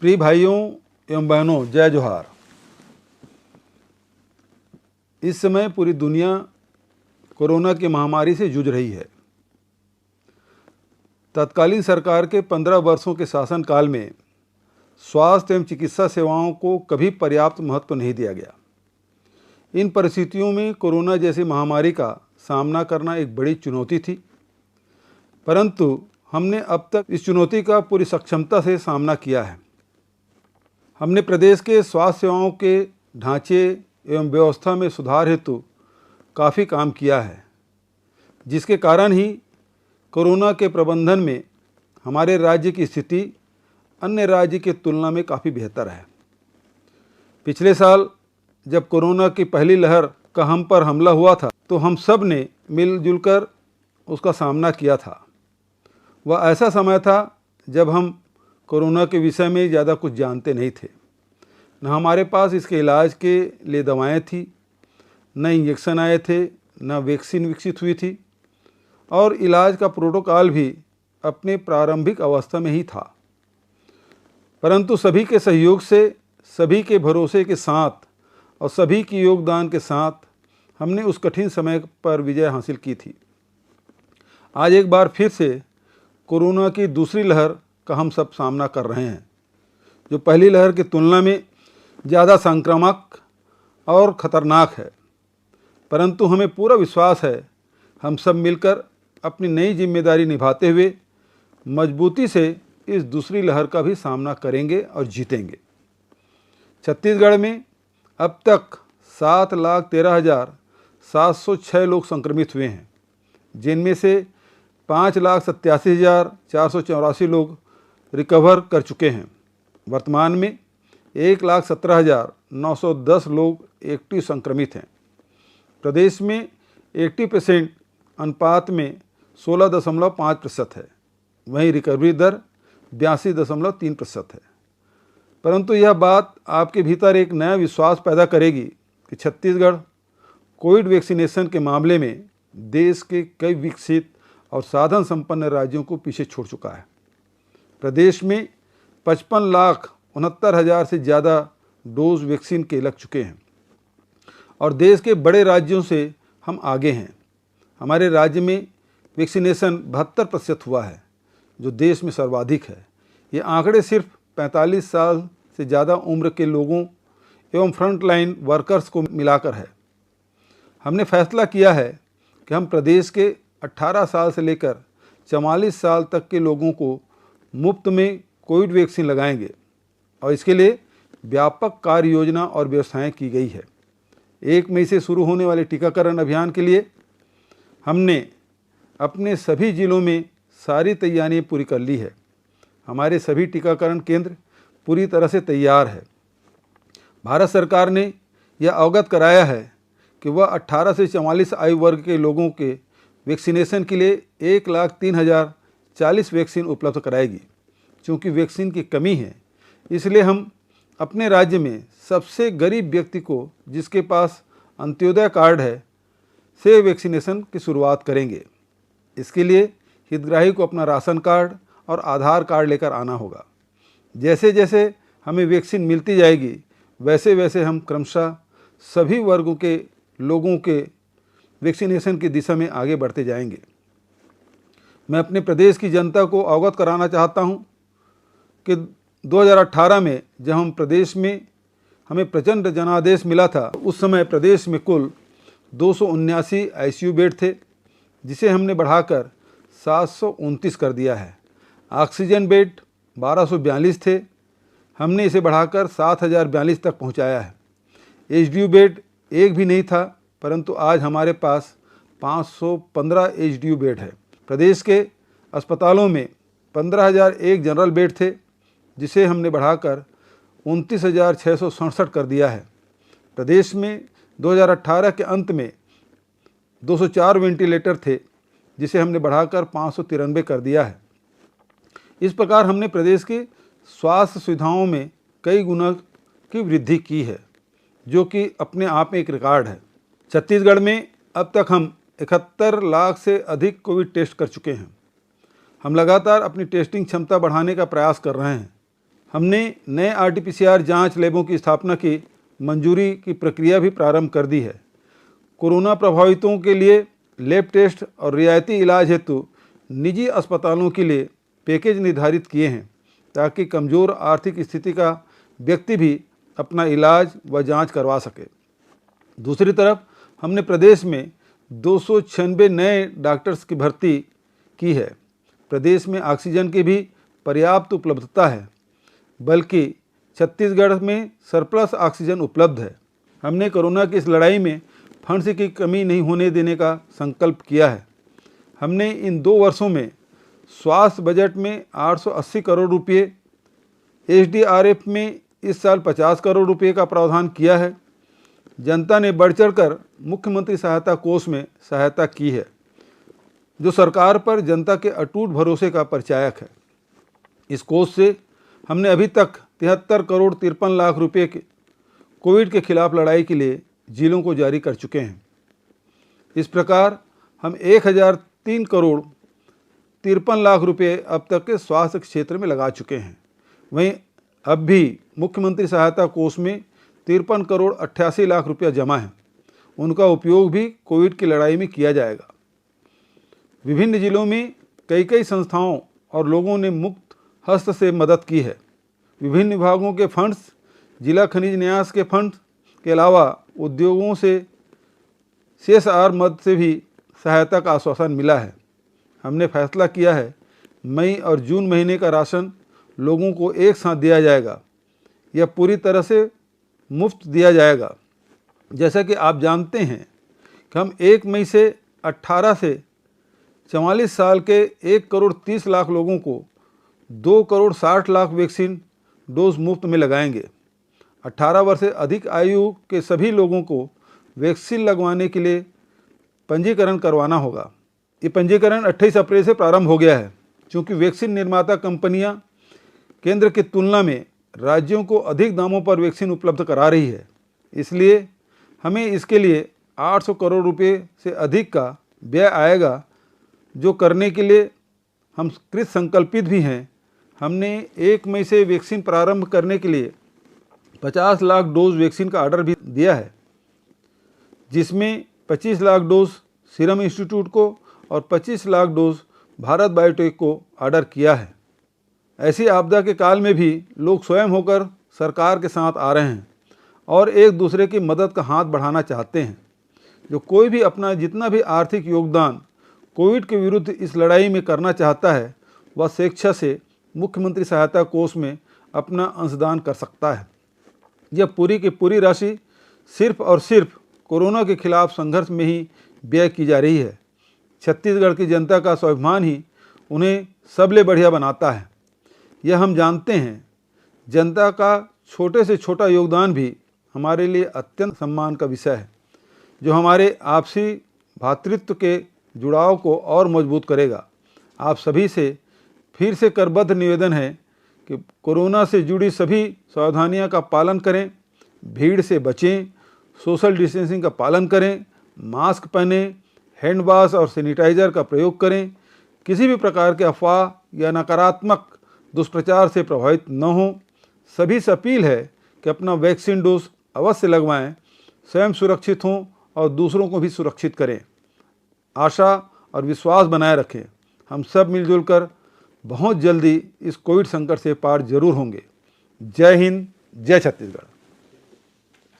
प्रिय भाइयों एवं बहनों, जय जोहार। इस समय पूरी दुनिया कोरोना की महामारी से जूझ रही है। तत्कालीन सरकार के 15 वर्षों के शासनकाल में स्वास्थ्य एवं चिकित्सा सेवाओं को कभी पर्याप्त महत्व नहीं दिया गया। इन परिस्थितियों में कोरोना जैसी महामारी का सामना करना एक बड़ी चुनौती थी, परंतु हमने अब तक इस चुनौती का पूरी सक्षमता से सामना किया है। हमने प्रदेश के स्वास्थ्य सेवाओं के ढांचे एवं व्यवस्था में सुधार हेतु काफ़ी काम किया है, जिसके कारण ही कोरोना के प्रबंधन में हमारे राज्य की स्थिति अन्य राज्य की तुलना में काफ़ी बेहतर है। पिछले साल जब कोरोना की पहली लहर का हम पर हमला हुआ था, तो हम सब ने मिलजुल कर उसका सामना किया था। वह ऐसा समय था जब हम कोरोना के विषय में ज़्यादा कुछ जानते नहीं थे। न हमारे पास इसके इलाज के लिए दवाएं थी, न इंजेक्शन आए थे, न वैक्सीन विकसित हुई थी, और इलाज का प्रोटोकॉल भी अपने प्रारंभिक अवस्था में ही था। परंतु सभी के सहयोग से, सभी के भरोसे के साथ और सभी के योगदान के साथ हमने उस कठिन समय पर विजय हासिल की थी। आज एक बार फिर से कोरोना की दूसरी लहर का हम सब सामना कर रहे हैं, जो पहली लहर की तुलना में ज़्यादा संक्रामक और ख़तरनाक है। परंतु हमें पूरा विश्वास है, हम सब मिलकर अपनी नई जिम्मेदारी निभाते हुए मजबूती से इस दूसरी लहर का भी सामना करेंगे और जीतेंगे। छत्तीसगढ़ में अब तक 7,13,706 लोग संक्रमित हुए हैं, जिनमें से 5,87,484 लोग रिकवर कर चुके हैं। वर्तमान में 1,17,910 लोग एक्टिव संक्रमित हैं। प्रदेश में एक्टिव पेशेंट अनुपात में 16.5% है, वहीं रिकवरी दर 82.3% है। परंतु यह बात आपके भीतर एक नया विश्वास पैदा करेगी कि छत्तीसगढ़ कोविड वैक्सीनेशन के मामले में देश के कई विकसित और साधन संपन्न राज्यों को पीछे छोड़ चुका है। प्रदेश में 55,69,000 से ज़्यादा डोज वैक्सीन के लग चुके हैं और देश के बड़े राज्यों से हम आगे हैं। हमारे राज्य में वैक्सीनेशन 72% हुआ है, जो देश में सर्वाधिक है। ये आंकड़े सिर्फ 45 साल से ज़्यादा उम्र के लोगों एवं फ्रंटलाइन वर्कर्स को मिलाकर है। हमने फैसला किया है कि हम प्रदेश के 18 साल से लेकर 44 साल तक के लोगों को मुफ्त में कोविड वैक्सीन लगाएंगे और इसके लिए व्यापक कार्य योजना और व्यवस्थाएं की गई है। 1 मई से शुरू होने वाले टीकाकरण अभियान के लिए हमने अपने सभी जिलों में सारी तैयारियां पूरी कर ली है। हमारे सभी टीकाकरण केंद्र पूरी तरह से तैयार है। भारत सरकार ने यह अवगत कराया है कि वह 18 से 44 आयु वर्ग के लोगों के वैक्सीनेशन के लिए 1,03,040 वैक्सीन उपलब्ध कराएगी। चूँकि वैक्सीन की कमी है, इसलिए हम अपने राज्य में सबसे गरीब व्यक्ति को, जिसके पास अंत्योदय कार्ड है, से वैक्सीनेशन की शुरुआत करेंगे। इसके लिए हितग्राही को अपना राशन कार्ड और आधार कार्ड लेकर आना होगा। जैसे जैसे हमें वैक्सीन मिलती जाएगी, वैसे वैसे हम क्रमशः सभी वर्गों के लोगों के वैक्सीनेशन की दिशा में आगे बढ़ते जाएंगे। मैं अपने प्रदेश की जनता को अवगत कराना चाहता हूं कि 2018 में जब हम प्रदेश में हमें प्रचंड जनादेश मिला था, उस समय प्रदेश में कुल 279 ICU बेड थे, जिसे हमने बढ़ाकर 729 कर दिया है। ऑक्सीजन बेड 1242 थे, हमने इसे बढ़ाकर 7,042 तक पहुंचाया है। HDU बेड एक भी नहीं था, परंतु आज हमारे पास 515 HDU बेड है। प्रदेश के अस्पतालों में 15,001 जनरल बेड थे, जिसे हमने बढ़ाकर 29,667 कर दिया है। प्रदेश में 2018 के अंत में 204 वेंटिलेटर थे, जिसे हमने बढ़ाकर 593 कर दिया है। इस प्रकार हमने प्रदेश की स्वास्थ्य सुविधाओं में कई गुना की वृद्धि की है, जो कि अपने आप में एक रिकॉर्ड है। छत्तीसगढ़ में अब तक हम 71 लाख से अधिक कोविड टेस्ट कर चुके हैं। हम लगातार अपनी टेस्टिंग क्षमता बढ़ाने का प्रयास कर रहे हैं। हमने नए RT-PCR जांच लैबों की स्थापना की मंजूरी की प्रक्रिया भी प्रारंभ कर दी है। कोरोना प्रभावितों के लिए लैब टेस्ट और रियायती इलाज हेतु निजी अस्पतालों के लिए पैकेज निर्धारित किए हैं ताकि कमज़ोर आर्थिक स्थिति का व्यक्ति भी अपना इलाज व जांच करवा सके। दूसरी तरफ हमने प्रदेश में 296 नए डॉक्टर्स की भर्ती की है। प्रदेश में ऑक्सीजन की भी पर्याप्त उपलब्धता है, बल्कि छत्तीसगढ़ में सरप्लस ऑक्सीजन उपलब्ध है। हमने कोरोना की इस लड़ाई में फंड्स की कमी नहीं होने देने का संकल्प किया है। हमने इन 2 वर्षों में स्वास्थ्य बजट में 880 करोड़ रुपये, SDRF में इस साल 50 करोड़ रुपये का प्रावधान किया है। जनता ने बढ़ चढ़कर मुख्यमंत्री सहायता कोष में सहायता की है, जो सरकार पर जनता के अटूट भरोसे का परिचायक है। इस कोष से हमने अभी तक 73 करोड़ 53 लाख रुपये के कोविड के खिलाफ लड़ाई के लिए जिलों को जारी कर चुके हैं। इस प्रकार हम 1003 करोड़ 53 लाख रुपये अब तक के स्वास्थ्य क्षेत्र में लगा चुके हैं। वहीं अब भी मुख्यमंत्री सहायता कोष में 53 करोड़ 88 लाख रुपया जमा है। उनका उपयोग भी कोविड की लड़ाई में किया जाएगा। विभिन्न जिलों में कई संस्थाओं और लोगों ने मुक्त हस्त से मदद की है। विभिन्न विभागों के फंड्स, जिला खनिज न्यास के फंड्स के अलावा उद्योगों से CSR मद से भी सहायता का आश्वासन मिला है। हमने फैसला किया है मई और जून महीने का राशन लोगों को एक साथ दिया जाएगा। यह पूरी तरह से मुफ्त दिया जाएगा। जैसा कि आप जानते हैं कि हम 1 मई से 18 से 44 साल के 1 करोड़ 30 लाख लोगों को 2 करोड़ 60 लाख वैक्सीन डोज मुफ्त में लगाएंगे। 18 वर्ष से अधिक आयु के सभी लोगों को वैक्सीन लगवाने के लिए पंजीकरण करवाना होगा। ये पंजीकरण 28 अप्रैल से प्रारंभ हो गया है। चूँकि वैक्सीन निर्माता कंपनियां केंद्र की तुलना में राज्यों को अधिक दामों पर वैक्सीन उपलब्ध करा रही है, इसलिए हमें इसके लिए 800 करोड़ रुपए से अधिक का व्यय आएगा, जो करने के लिए हम कृत संकल्पित भी हैं। हमने 1 मई से वैक्सीन प्रारंभ करने के लिए 50 लाख डोज वैक्सीन का ऑर्डर भी दिया है, जिसमें 25 लाख डोज सीरम इंस्टीट्यूट को और 25 लाख डोज भारत बायोटेक को ऑर्डर किया है। ऐसी आपदा के काल में भी लोग स्वयं होकर सरकार के साथ आ रहे हैं और एक दूसरे की मदद का हाथ बढ़ाना चाहते हैं। जो कोई भी अपना जितना भी आर्थिक योगदान कोविड के विरुद्ध इस लड़ाई में करना चाहता है, वह स्वेच्छा से मुख्यमंत्री सहायता कोष में अपना अंशदान कर सकता है। यह पूरी की पूरी राशि सिर्फ और सिर्फ कोरोना के खिलाफ संघर्ष में ही व्यय की जा रही है। छत्तीसगढ़ की जनता का स्वाभिमान ही उन्हें सबले बढ़िया बनाता है। यह हम जानते हैं। जनता का छोटे से छोटा योगदान भी हमारे लिए अत्यंत सम्मान का विषय है, जो हमारे आपसी भातृत्व के जुड़ाव को और मजबूत करेगा। आप सभी से फिर से करबद्ध निवेदन है कि कोरोना से जुड़ी सभी सावधानियों का पालन करें, भीड़ से बचें, सोशल डिस्टेंसिंग का पालन करें, मास्क पहनें, हैंड वॉश और सैनिटाइज़र का प्रयोग करें। किसी भी प्रकार के अफवाह या नकारात्मक दुष्प्रचार से प्रभावित न हों। सभी से अपील है कि अपना वैक्सीन डोज अवश्य लगवाएं, स्वयं सुरक्षित हों और दूसरों को भी सुरक्षित करें। आशा और विश्वास बनाए रखें। हम सब मिलजुल कर बहुत जल्दी इस कोविड संकट से पार जरूर होंगे। जय हिंद, जय छत्तीसगढ़।